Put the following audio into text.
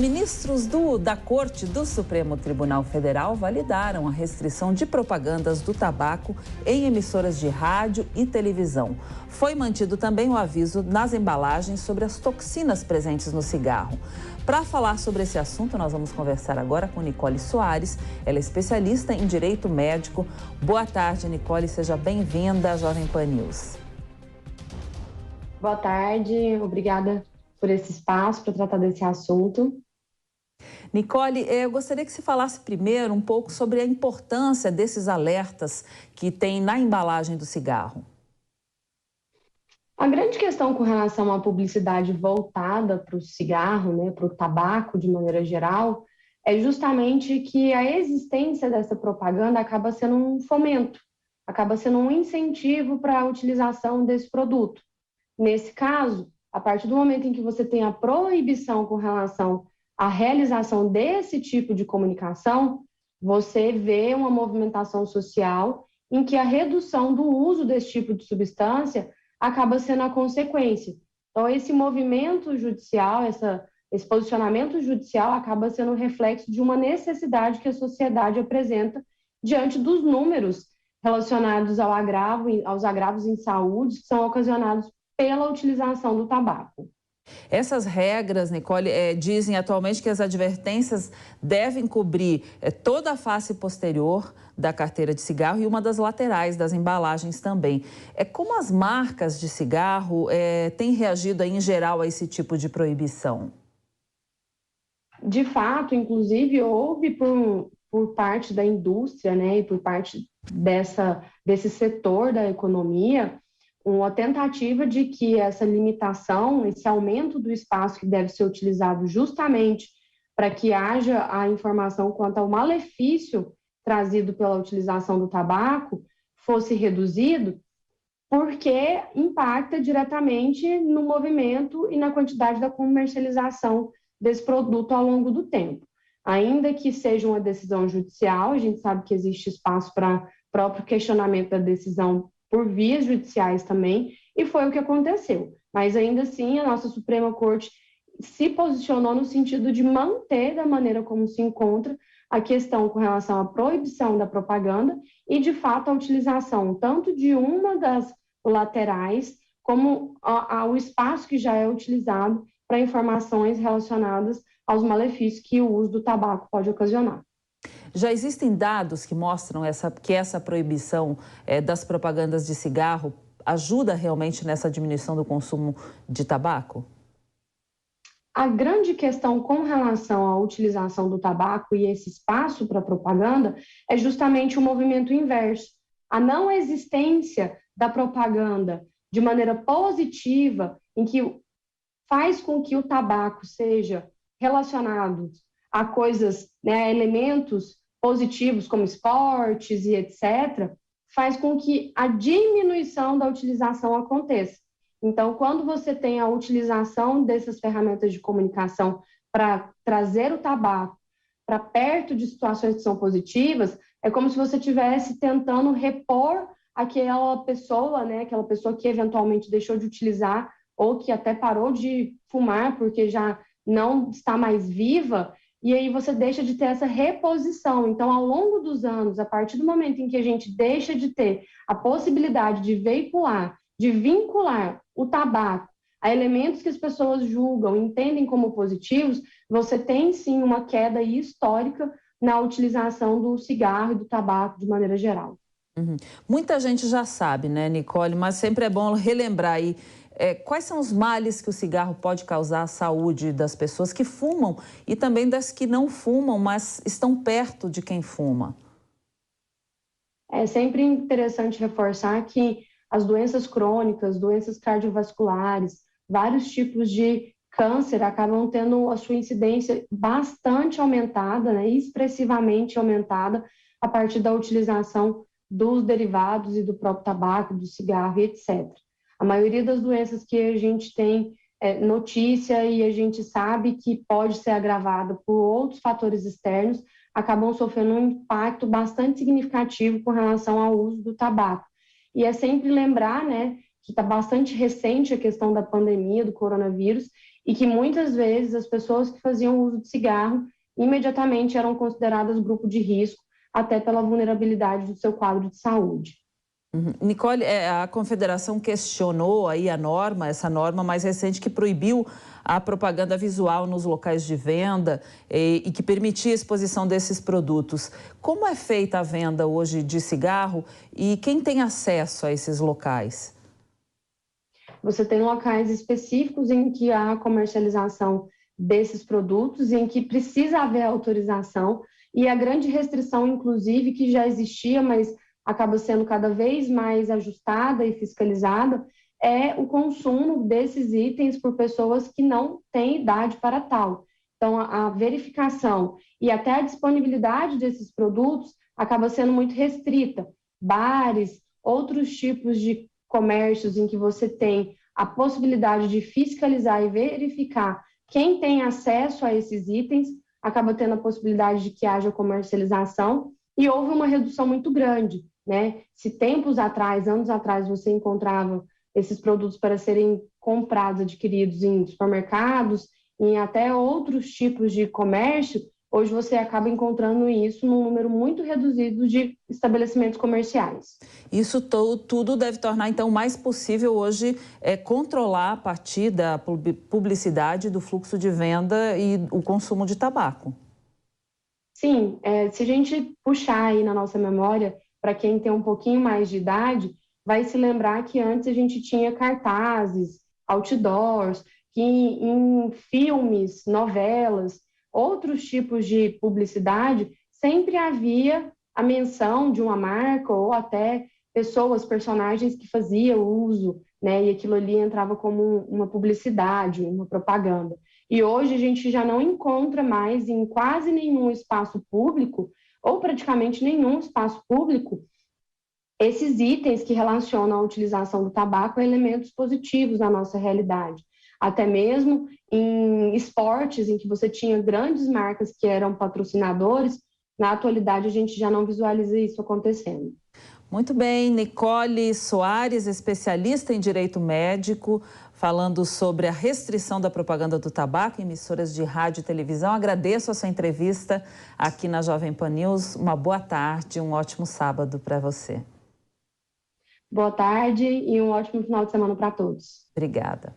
ministros da Corte do Supremo Tribunal Federal validaram a restrição de propagandas do tabaco em emissoras de rádio e televisão. Foi mantido também o aviso nas embalagens sobre as toxinas presentes no cigarro. Para falar sobre esse assunto, nós vamos conversar agora com Nicole Soares. Ela é especialista em direito médico. Boa tarde, Nicole. Seja bem-vinda à Jovem Pan News. Boa tarde. Obrigada por esse espaço para tratar desse assunto. Nicole, eu gostaria que você falasse primeiro um pouco sobre a importância desses alertas que tem na embalagem do cigarro. A grande questão com relação à publicidade voltada para o cigarro, para o tabaco de maneira geral, é justamente que a existência dessa propaganda acaba sendo um fomento, acaba sendo um incentivo para a utilização desse produto. Nesse caso, a partir do momento em que você tem a proibição com relação à realização desse tipo de comunicação, você vê uma movimentação social em que a redução do uso desse tipo de substância acaba sendo a consequência. Então, esse movimento judicial, esse posicionamento judicial acaba sendo um reflexo de uma necessidade que a sociedade apresenta diante dos números relacionados aos agravos em saúde que são ocasionados pela utilização do tabaco. Essas regras, Nicole, dizem atualmente que as advertências devem cobrir toda a face posterior da carteira de cigarro e uma das laterais das embalagens também. Como as marcas de cigarro têm reagido em geral a esse tipo de proibição? De fato, inclusive, houve por parte da indústria, e por parte desse setor da economia, uma tentativa de que essa limitação, esse aumento do espaço que deve ser utilizado justamente para que haja a informação quanto ao malefício trazido pela utilização do tabaco fosse reduzido, porque impacta diretamente no movimento e na quantidade da comercialização desse produto ao longo do tempo. Ainda que seja uma decisão judicial, a gente sabe que existe espaço para próprio questionamento da decisão por vias judiciais também, e foi o que aconteceu. Mas ainda assim, a nossa Suprema Corte se posicionou no sentido de manter da maneira como se encontra a questão com relação à proibição da propaganda e, de fato, a utilização tanto de uma das laterais como ao espaço que já é utilizado para informações relacionadas aos malefícios que o uso do tabaco pode ocasionar. Já existem dados que mostram que essa proibição das propagandas de cigarro ajuda realmente nessa diminuição do consumo de tabaco? A grande questão com relação à utilização do tabaco e esse espaço para propaganda é justamente o movimento inverso. A não existência da propaganda de maneira positiva, em que faz com que o tabaco seja relacionado a coisas, a elementos positivos como esportes e etc., faz com que a diminuição da utilização aconteça. Então, quando você tem a utilização dessas ferramentas de comunicação para trazer o tabaco para perto de situações que são positivas, é como se você estivesse tentando repor aquela pessoa que eventualmente deixou de utilizar ou que até parou de fumar porque já não está mais viva, e aí você deixa de ter essa reposição. Então, ao longo dos anos, a partir do momento em que a gente deixa de ter a possibilidade de veicular, de vincular o tabaco a elementos que as pessoas julgam, entendem como positivos, você tem sim uma queda histórica na utilização do cigarro e do tabaco de maneira geral. Uhum. Muita gente já sabe, né, Nicole, mas sempre é bom relembrar aí quais são os males que o cigarro pode causar à saúde das pessoas que fumam e também das que não fumam, mas estão perto de quem fuma. É sempre interessante reforçar que as doenças crônicas, doenças cardiovasculares, vários tipos de câncer acabam tendo a sua incidência bastante aumentada, expressivamente aumentada a partir da utilização dos derivados e do próprio tabaco, do cigarro e etc. A maioria das doenças que a gente tem notícia e a gente sabe que pode ser agravada por outros fatores externos, acabam sofrendo um impacto bastante significativo com relação ao uso do tabaco. E é sempre lembrar, que está bastante recente a questão da pandemia do coronavírus e que muitas vezes as pessoas que faziam uso de cigarro imediatamente eram consideradas grupo de risco, até pela vulnerabilidade do seu quadro de saúde. Nicole, a Confederação questionou aí essa norma mais recente que proibiu a propaganda visual nos locais de venda e que permitia a exposição desses produtos. Como é feita a venda hoje de cigarro e quem tem acesso a esses locais? Você tem locais específicos em que há comercialização desses produtos, em que precisa haver autorização, e a grande restrição, inclusive, que já existia, mas acaba sendo cada vez mais ajustada e fiscalizada, é o consumo desses itens por pessoas que não têm idade para tal. Então, a verificação e até a disponibilidade desses produtos acaba sendo muito restrita. Bares, outros tipos de comércios em que você tem a possibilidade de fiscalizar e verificar quem tem acesso a esses itens, acaba tendo a possibilidade de que haja comercialização, e houve uma redução muito grande, né? Se tempos atrás, anos atrás, você encontrava esses produtos para serem comprados, adquiridos em supermercados, em até outros tipos de comércio, hoje você acaba encontrando isso num número muito reduzido de estabelecimentos comerciais. Isso tudo deve tornar, então, mais possível hoje controlar a partir da publicidade do fluxo de venda e o consumo de tabaco. Sim, se a gente puxar aí na nossa memória, para quem tem um pouquinho mais de idade, vai se lembrar que antes a gente tinha cartazes, outdoors, que em filmes, novelas, outros tipos de publicidade, sempre havia a menção de uma marca ou até pessoas, personagens que faziam uso, né? E aquilo ali entrava como uma publicidade, uma propaganda. E hoje a gente já não encontra mais em quase nenhum espaço público, ou praticamente nenhum espaço público, esses itens que relacionam a utilização do tabaco a elementos positivos na nossa realidade. Até mesmo em esportes em que você tinha grandes marcas que eram patrocinadores, na atualidade a gente já não visualiza isso acontecendo. Muito bem, Nicole Soares, especialista em direito médico, falando sobre a restrição da propaganda do tabaco em emissoras de rádio e televisão. Agradeço a sua entrevista aqui na Jovem Pan News. Uma boa tarde, um ótimo sábado para você. Boa tarde e um ótimo final de semana para todos. Obrigada.